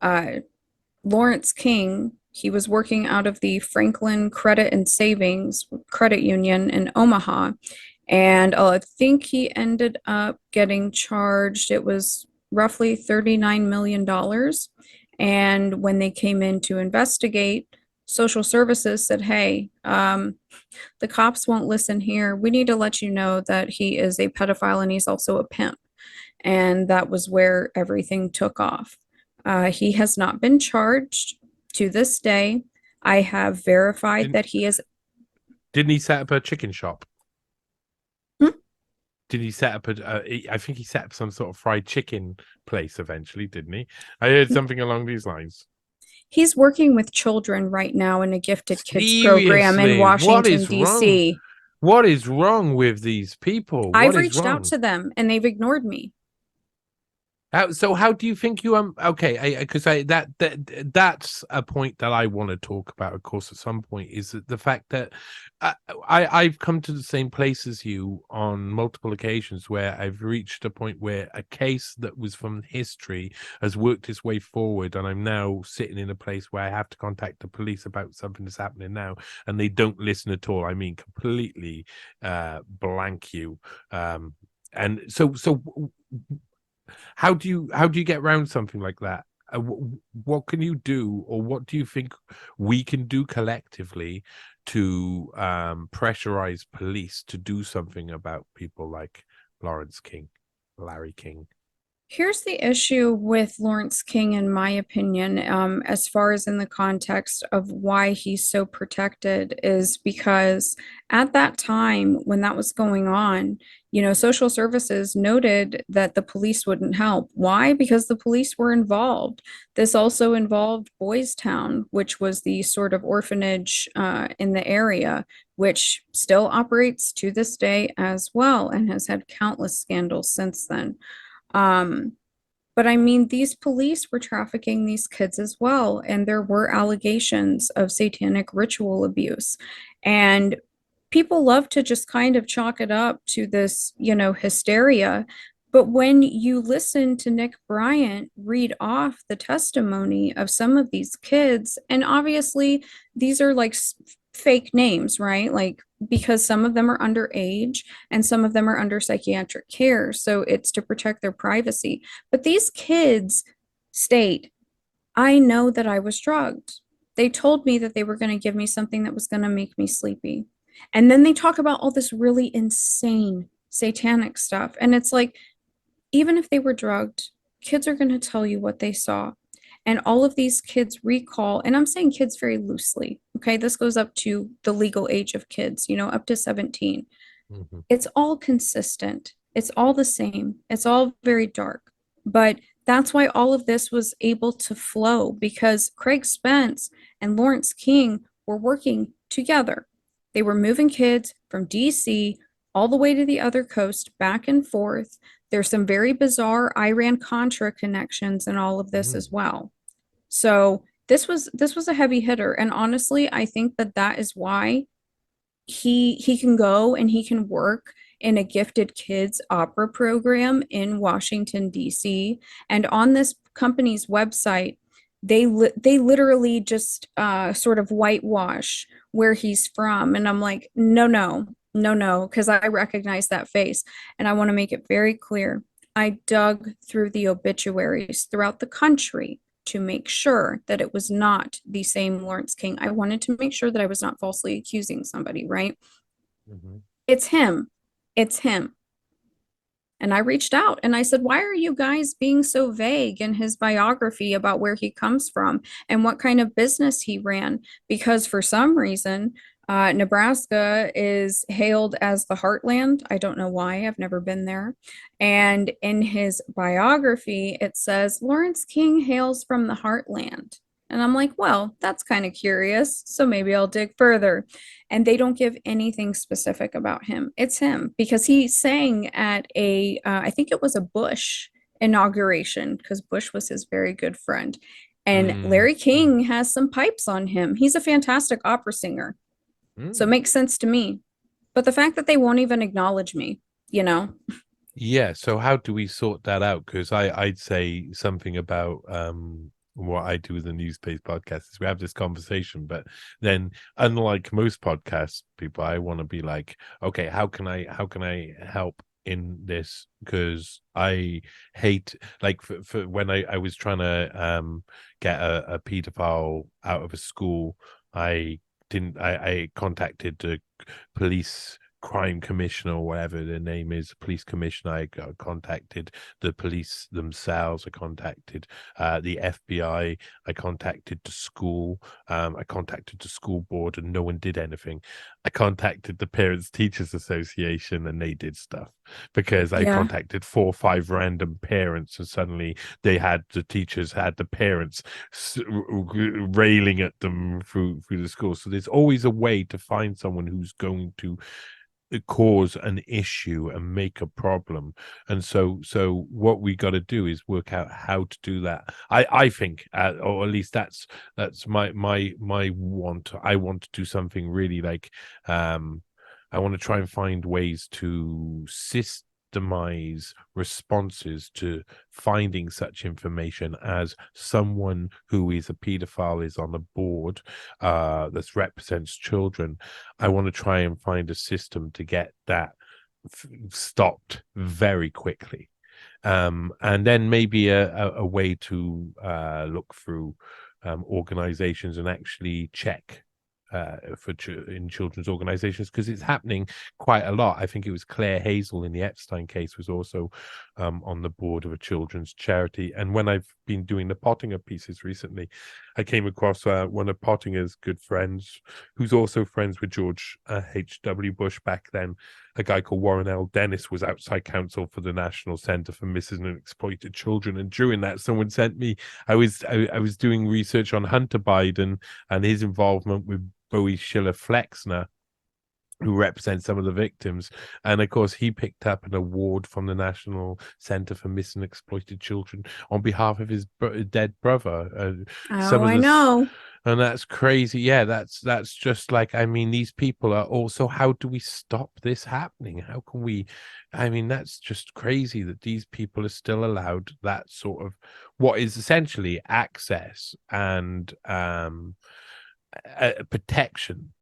uh, Lawrence King, he was working out of the Franklin Credit and Savings Credit Union in Omaha. And I think he ended up getting charged, it was roughly $39 million. And when they came in to investigate, social services said, hey, the cops won't listen here. We need to let you know that he is a pedophile and he's also a pimp. And that was where everything took off. He has not been charged to this day. I have verified Didn't that he is. didn't he set up a chicken shop? Hmm? Did he set up I think he set up some sort of fried chicken place eventually, didn't he? I heard something along these lines. He's working with children right now in a gifted kids program in Seriously, what Washington, is wrong? D.C. What is wrong with these people? I've What is reached out wrong? to them and they've ignored me. So how do you think you okay? Because that's a point that I want to talk about. Of course, at some point is that the fact that I've come to the same place as you on multiple occasions where I've reached a point where a case that was from history has worked its way forward, and I'm now sitting in a place where I have to contact the police about something that's happening now, and they don't listen at all. I mean, completely blank you. And so how do you get around something like that? What can you do, or what do you think we can do collectively to pressurize police to do something about people like Lawrence King, Larry King? Here's the issue with Lawrence King, in my opinion, as far as in the context of why he's so protected, is because at that time when that was going on, social services noted that the police wouldn't help. Why? Because the police were involved. This also involved Boys Town, which was the sort of orphanage in the area, which still operates to this day as well and has had countless scandals since then. Um, but I mean, these police were trafficking these kids as well, and there were allegations of satanic ritual abuse. And people love to just kind of chalk it up to this, hysteria. But when you listen to Nick Bryant read off the testimony of some of these kids, and obviously these are like fake names, right? Like, because some of them are underage and some of them are under psychiatric care. So it's to protect their privacy. But these kids state, I know that I was drugged. They told me that they were going to give me something that was going to make me sleepy. And then they talk about all this really insane satanic stuff. And it's like, even if they were drugged, kids are going to tell you what they saw. And all of these kids recall, and I'm saying kids very loosely, okay? This goes up to the legal age of kids, up to 17. Mhm. It's all consistent. It's all the same. It's all very dark. But that's why all of this was able to flow, because Craig Spence and Lawrence King were working together. They were moving kids from DC all the way to the other coast, back and forth. There's some very bizarre Iran Contra connections in all of this Mm. as well. So this was a heavy hitter, and honestly, I think that that is why he can go and he can work in a gifted kids opera program in Washington, D.C. And on this company's website, they literally just sort of whitewash where he's from. And I'm like, no, no, no, no, because I recognize that face. And I want to make it very clear. I dug through the obituaries throughout the country to make sure that it was not the same Lawrence King. I wanted to make sure that I was not falsely accusing somebody, right? Mhm. It's him. It's him. And I reached out and I said, why are you guys being so vague in his biography about where he comes from and what kind of business he ran? Because for some reason, Nebraska is hailed as the heartland. I don't know why, I've never been there. And in his biography, it says Lawrence King hails from the heartland. And I'm like, well, that's kind of curious. So maybe I'll dig further. And they don't give anything specific about him. It's him because he sang at I think it was a Bush inauguration, because Bush was his very good friend. And Mm. Larry King has some pipes on him. He's a fantastic opera singer. So it Mm. makes sense to me. But the fact that they won't even acknowledge me, you know, Yeah, so how do we sort that out? Because I'd say something about what I do with the Newspace podcast is we have this conversation, but then unlike most podcast people, I want to be like, okay, how can I help in this? Because I hate, like, for when I was trying to get a pedophile out of a school, I didn't I contacted the police crime commissioner or whatever their name is, police commissioner. I got contacted the police themselves. I contacted the FBI. I contacted the school. I contacted the school board, and no one did anything. I contacted the Parents Teachers Association, and they did stuff, because I Yeah. contacted 4 or 5 random parents, and suddenly the teachers had the parents railing at them through the school. So there's always a way to find someone who's going to cause an issue and make a problem. And so what we got to do is work out how to do that. I think, or at least that's my want. I want to do something really like, I want to try and find ways to systemize responses to finding such information, as someone who is a pedophile is on a board that represents children. I want to try and find a system to get that stopped very quickly. And then maybe a way to look through organizations and actually check in children's organizations, because it's happening quite a lot. I think it was Claire Hazel in the Epstein case was also on the board of a children's charity. And when I've been doing the Pottinger pieces recently, I came across one of Pottinger's good friends, who's also friends with George H.W. Bush back then. A guy called Warren L. Dennis was outside counsel for the National Center for Missing and Exploited Children. And during that, someone sent me, I was doing research on Hunter Biden and his involvement with Bowie Schiller Flexner, who represents some of the victims. And of course, he picked up an award from the National Center for Missing and Exploited Children on behalf of his dead brother. Some Oh, of I this, know. and that's crazy. Yeah, that's just like, I mean, these people are also, how do we stop this happening? How can we, I mean, that's just crazy that these people are still allowed that sort of, what is essentially access and protection